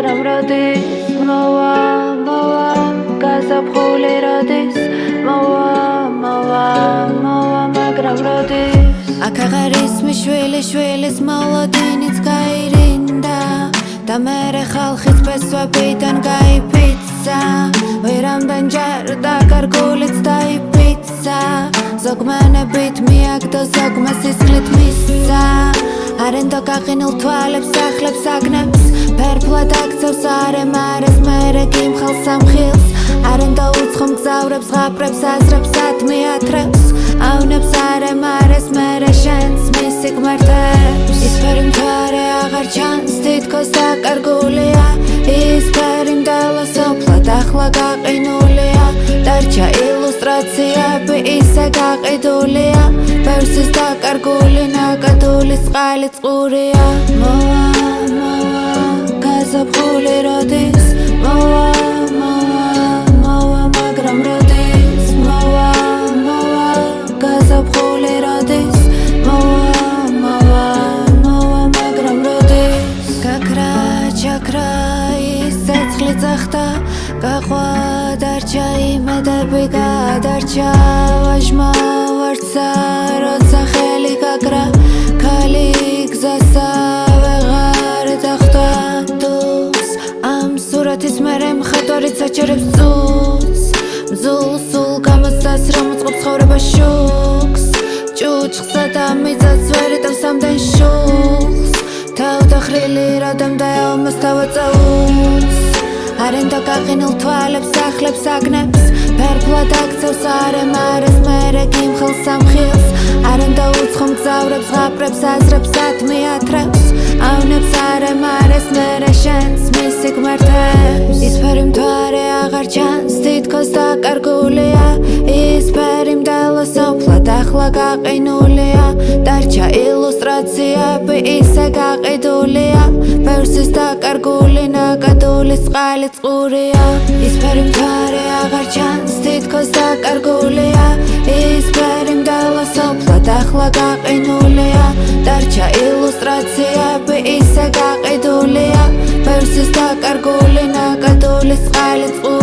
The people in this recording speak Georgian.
მაგრამ როდის მოვა გაზაფხული როდის მოვა მაგრამ როდის აქ აღარ ისმის შვილის მოლოდინიც გაირინდა და მერე ხალხის ფესვებიდან გაიფიცა ვერამდენჯერ დაკარგულიც დაიფიცა ზოგმანებით მიაგდო ზოგმა სისხლით მისცა არენდო გაყინულ თვალებს ახლებს აგნებს ფერფლად აქცევს არემარეს მერე გიმხელს სამხილს არენდო უცხო მგზავრებს ღაპრებს აზრებს ათმიათრებს ავნებს არემარეს მერე შენს მისი გმერთებს ის ფერი მთვარე აღარ ჩანს თითქოს დაკარგულია ის ფერი მდელო სოფლად ახლა გაყინულია დარჩა ილუსტრაციები ისე გაყიდულია ბევრსის დაკარგული ნაკადულის წყალი წყურია მოვა გაზაფხული როდის მოვა მაგრამ როდის მოვა გაზაფხული როდის მოვა მაგრამ როდის გაქრა ჩაქრა ის ცეცხლი ძახდა გაყვა დარჩა იმედები გადარჩა ვაჟმა ვარცა როცა ხელი გაქრა ქალი გზასა ვეღარ დახვდა დუს ამ სურათის მერე მხატვარი საჩერებს წუთს მძულ სულ გამოსცას რომ უწყობს ცხოვრება შუქს ჭუჭხსა და მიწას ვერ იტევს ამდენ შუხს თავდახრილი როდემდე ომს თავაწაულს არენდო გაყინულ თვალებს ახლებს აგნებს ფერფლად აქცევს არემარეს მერე გიმხელს სამხილს არენდო უცხო მგზავრებს ღაპრებს აზრებს ათმიათრებს ავნებს არემარეს მერე შენს მისი გმერთებს ის ფერი მთვარე აღარ ჩანს თითქოს დაკარგულია ის ფერი მდელო სოფლად ახლა გაყინულია დარჩა ილუსტრაციები ისე გაყიდულია ბევრსის დაკარგული ნაკადულის წყალი წყურია ის ფერი მთვარე აღარ ჩანს თითქოს დაკარგულია ის ფერი მდელო სოფლად ახლა გაყინულია დარჩა ილუსტრაციები ისე გაყიდულია ბევრსის დაკარგული ნაკადულის წყალი წყურია